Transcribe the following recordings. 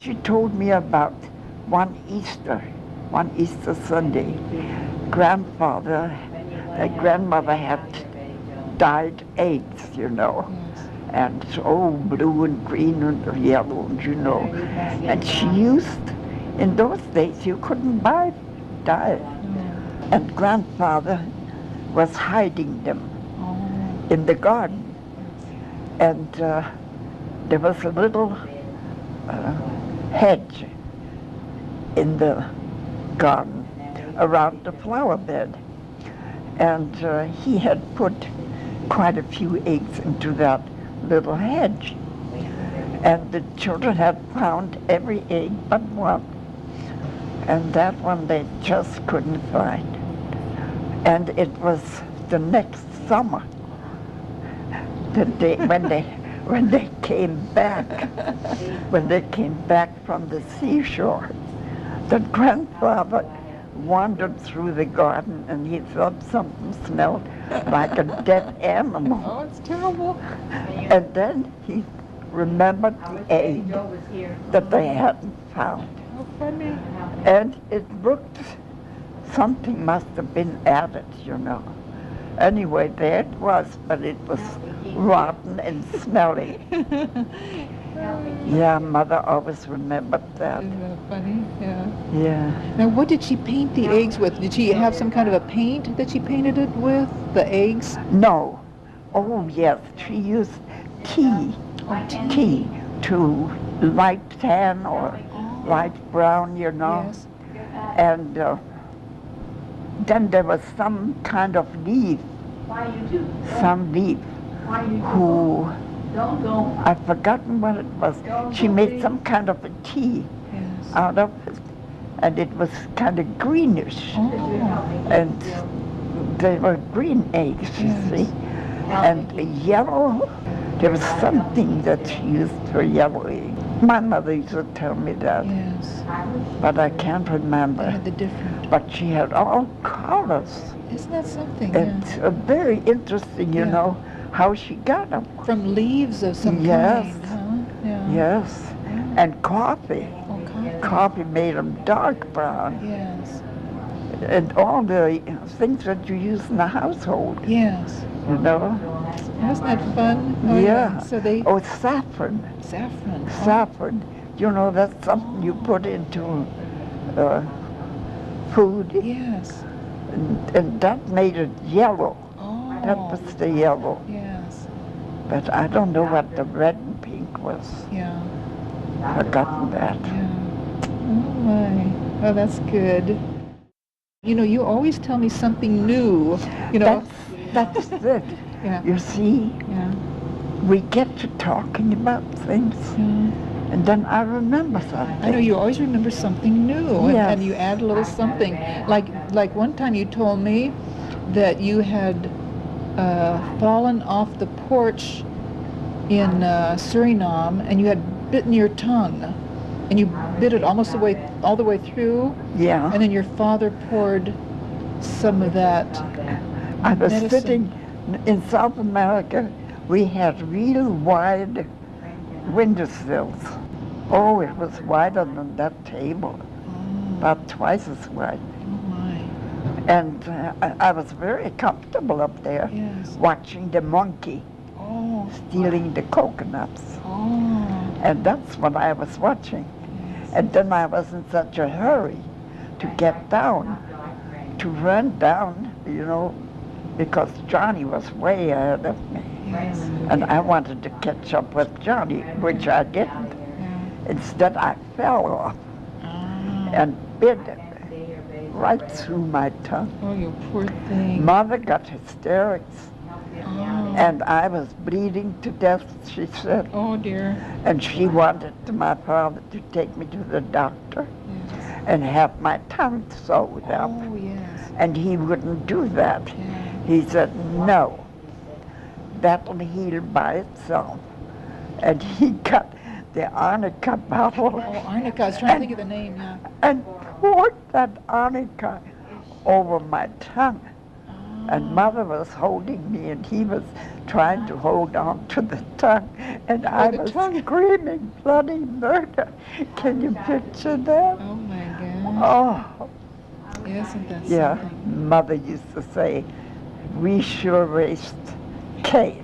She told me about one Easter Sunday. Grandmother had dyed eggs, you know, and so blue and green and yellow, you know. And she used, in those days, you couldn't buy dye. And grandfather was hiding them in the garden. And there was a little hedge in the garden around the flower bed. And he had put quite a few eggs into that little hedge. And the children had found every egg but one. And that one they just couldn't find. And it was the next summer when they came back from the seashore, that grandfather wandered through the garden and he thought something smelled like a dead animal. Oh, it's terrible. And then he remembered the egg that they hadn't found. How funny. And it looked, something must have been added, you know. Anyway, there it was, but it was rotten and smelly. Yeah, Mother always remembered that. Isn't that funny? Yeah. Yeah. Now, what did she paint the eggs with? Did she have some kind of a paint that she painted it with, the eggs? No. Oh, yes. She used tea. Tea to light tan or light brown, you know. Yes. And then there was some kind of leaf. Some leaf who, I've forgotten what it was. She made some kind of a tea out of it, and it was kind of greenish. And they were green eggs, you see. And yellow, there was something that she used for yellow eggs. My mother used to tell me that, but I can't remember. They had the different. But she had all colors. Isn't that something? It's very interesting, you know, how she got them. From leaves of some Yes. kind, huh? Yeah. Yes, and coffee. Oh, coffee. Coffee made them dark brown. Yes. And all the things that you use in the household, Yes. you know. Isn't that fun? Oh, Yeah. So they Oh, saffron. saffron. Saffron. You know, that's something you put into food. Yes. And that made it yellow. Oh. That was the yellow. Yes. But I don't know what the red and pink was. Yeah. Forgotten that. Yeah. Oh my. Oh, that's good. You know, you always tell me something new. You know. That's it. Yeah. You see, Yeah. we get to talking about things, and then I remember something. I know you always remember something new, Yes. and you add a little something. Like one time you told me that you had fallen off the porch in Suriname, and you had bitten your tongue, and you bit it almost all the way through. Yeah. And then your father poured some of that. I was medicine. sitting in South America. We had real wide windowsills. Oh, it was wider than that table, about twice as wide. Oh my. And I was very comfortable up there, Yes. watching the monkey Oh. stealing the coconuts. Oh. And that's what I was watching. And then I was in such a hurry to get down, to run down, you know, because Johnny was way ahead of me. Yes. And I wanted to catch up with Johnny, which I didn't. Instead, I fell off and bit it right through my tongue. Oh, you poor thing. Mother got hysterics, and I was bleeding to death, she said. Oh dear. And she wanted my father to take me to the doctor and have my tongue sewed up. Oh yes. And he wouldn't do that. Yeah. He said, no, that'll heal by itself. And he got the arnica bottle. Oh, arnica. I was trying to think of the name. Yeah. And poured that arnica over my tongue. And Mother was holding me, and he was trying to hold on to the tongue, and I was screaming bloody murder. Can you picture that? Oh my gosh. Oh, Isn't that yeah. something? Mother used to say, we sure raised Cain.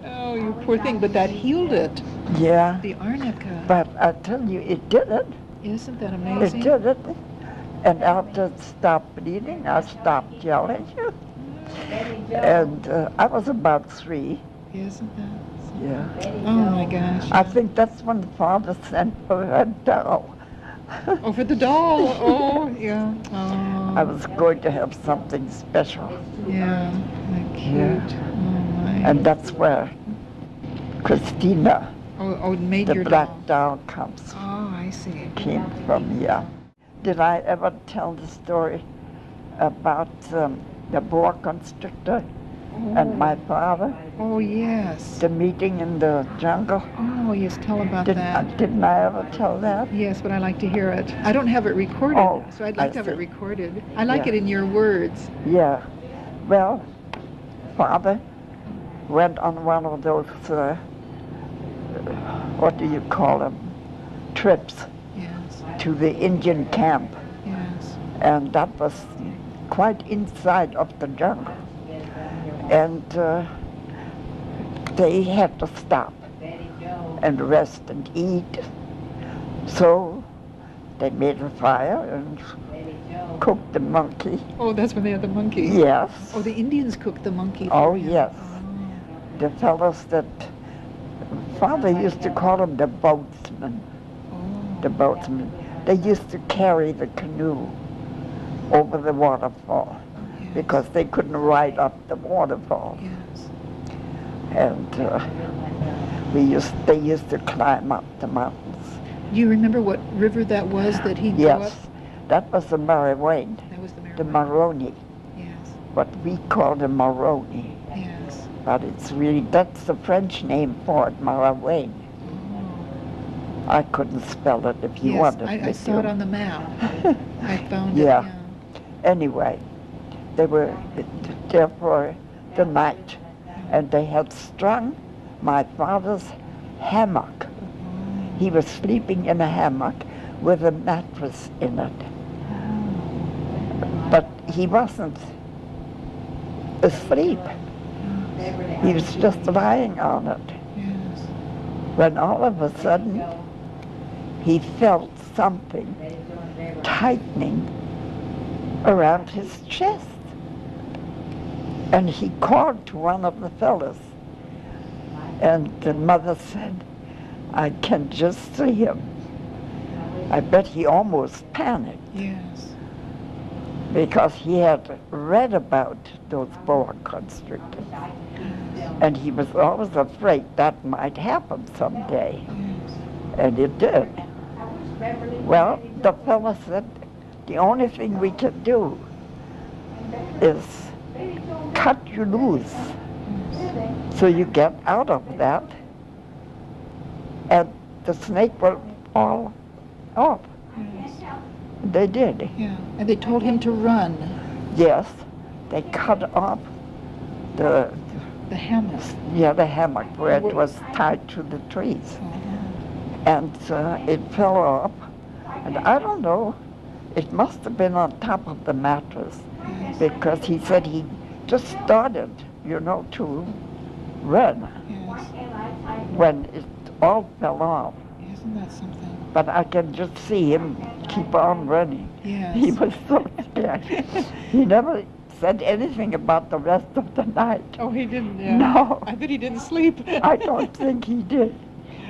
Oh, you poor thing. But that healed it. Yeah. The arnica. But I tell you, it did it. Isn't that It amazing? did it. And after it stopped bleeding, I stopped yelling. And I was about 3. Isn't that? Yeah. Oh my gosh. I think that's when the Father sent for a doll. Oh, for the doll. Oh, yeah. Oh. I was going to have something special. Yeah. Like cute. Yeah. Oh my. And that's where Christina, Oh, made the your black doll. doll, comes. Oh, I see. Came from, yeah. Did I ever tell the story about the boa constrictor and my father? Oh, yes. The meeting in the jungle? Oh, yes. Tell about that. Didn't I ever tell that? Yes, but I like to hear it. I don't have it recorded, Oh, so I'd like I to have it see. recorded. I like Yeah. it in your words. Yeah. Well, Father went on one of those, what do you call them, trips Yes. to the Indian camp. Yes. And that was quite inside of the jungle. And they had to stop and rest and eat. So they made a fire and cooked the monkey. Oh, that's when they had the monkey. Yes. Oh, the Indians cooked the monkey. Oh, for you. yes. Oh. The fellows that Father used to call them the boatsmen. Oh. The boatsmen. They used to carry the canoe over the waterfall Yes. because they couldn't ride up the waterfall. Yes. And they used to climb up the mountains. Do you remember what river that was that he grew Yes, up? that was the Marawayne, That was the the Maryland. Maroni, Yes. what we call the Maroni. Yes. But it's really, that's the French name for it, Marawayne. Oh. I couldn't spell it if you Yes, wanted me I to. saw it on the map. I found it. Yeah. Yeah. Anyway, they were there for the night, and they had strung my father's hammock. He was sleeping in a hammock with a mattress in it. But he wasn't asleep. He was just lying on it. Yes. When all of a sudden, he felt something tightening around his chest. And he called to one of the fellows. And the mother said, I can just see him. I bet he almost panicked Yes. because he had read about those boa constrictors. And he was always afraid that might happen someday. Yes. And it did. Well, the fellow said, the only thing we can do is cut you loose so you get out of that and the snake will fall off. Yes. They did. Yeah. And they told him to run. Yes, they cut off the hammock. the hammock where it was tied to the trees. And it fell off. And I don't know, it must have been on top of the mattress because he said he just started, to run when it all fell off. Isn't that something? But I can just see him keep on running. Yes. He was so scared. He never said anything about the rest of the night. Oh, he didn't? Yeah. No. I bet he didn't sleep. I don't think he did.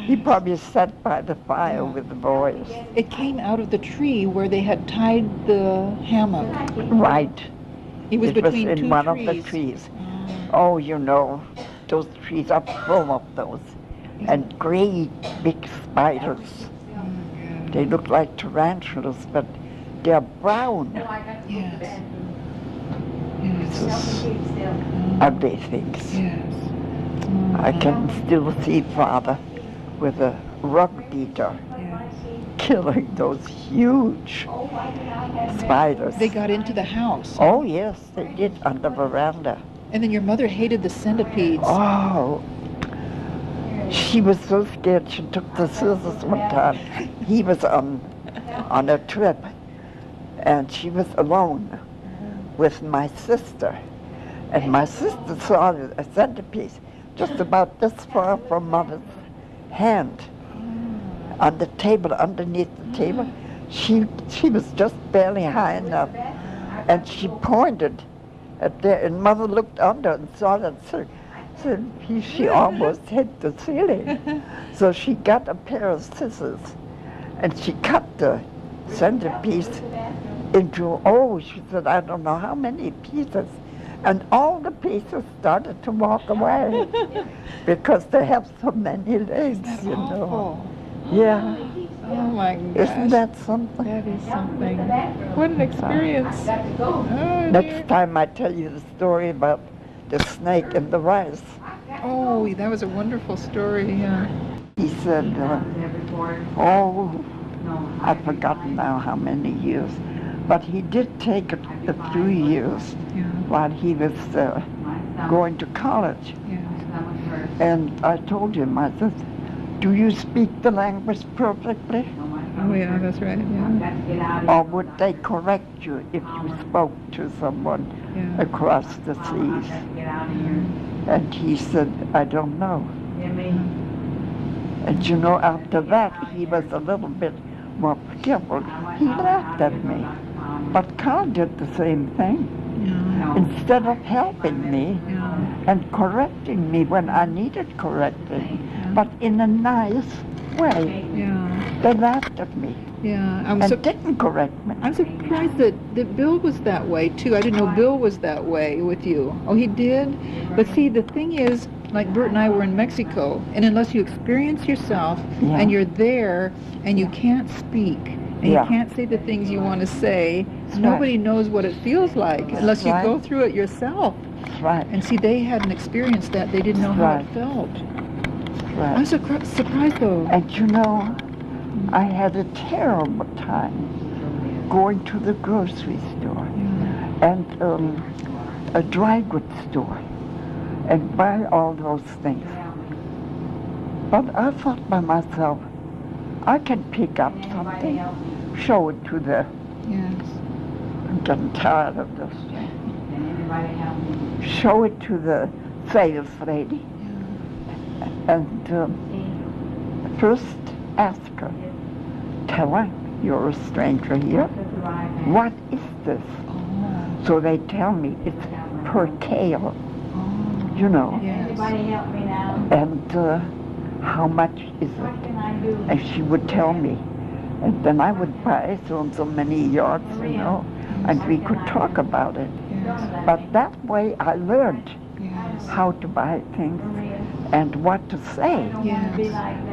He probably sat by the fire with the boys. It came out of the tree where they had tied the hammock. Right. It was between in two one trees. of the trees. Oh, those trees are full of those. And great big spiders. They look like tarantulas, but they're brown. Yes. Just ugly things. Yes. I can still see Father with a rug beater Yes. killing those huge spiders. They got into the house. Oh, yes, they did, on the veranda. And then your mother hated the centipedes. Oh, she was so scared she took the scissors one time. He was on a trip, and she was alone with my sister. And my sister saw a centipede just about this far from Mother's hand on the table, underneath the table. She was just barely high enough, and she pointed at there, and Mother looked under and saw that centipede. She almost hit the ceiling. So she got a pair of scissors, and she cut the centipede into, she said, I don't know how many pieces. And all the pieces started to walk away because they have so many legs, you know. Yeah. Oh my gosh. Isn't that something? That is something. What an experience. Oh, Next time I tell you the story about the snake and the rice. Oh, that was a wonderful story, yeah. He said, I've forgotten now how many years, but he did take a few years while he was going to college. And I told him, I said, do you speak the language perfectly? Oh yeah, that's right, yeah. Or would they correct you if you spoke to someone across the seas? And he said, I don't know. And you know, after that, he was a little bit more careful. He laughed at me. But Carl did the same thing. Instead of helping me and correcting me when I needed correcting, but in a nice way, they laughed at me. And didn't correct me. I'm surprised that Bill was that way, too. I didn't know Bill was that way with you. Oh, he did? But see, the thing is, like Bert and I were in Mexico, and unless you experience yourself, and you're there, and you can't speak, and you can't say the things you want to say, nobody knows what it feels like unless you go through it yourself. And see, they hadn't experienced that. They didn't know how it felt. I'm surprised, though. And you know, I had a terrible time going to the grocery store and a dry goods store and buy all those things. But I thought by myself, I can pick up something, show it to the... I'm getting tired of this. Show it to the sales lady and first ask her, tell her you're a stranger here. What is this? So they tell me it's per kale, you know. And how much is it? And she would tell me. And then I would buy so and so many yards, you know, and we could talk about it. But that way I learned how to buy things and what to say.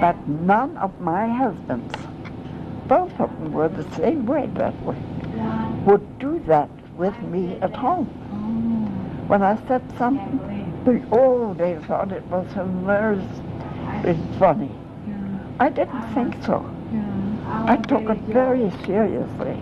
But none of my husbands, both of them were the same way that way, would do that with me at home. When I said something, they thought it was hilarious and funny. I didn't think so. I took it very seriously.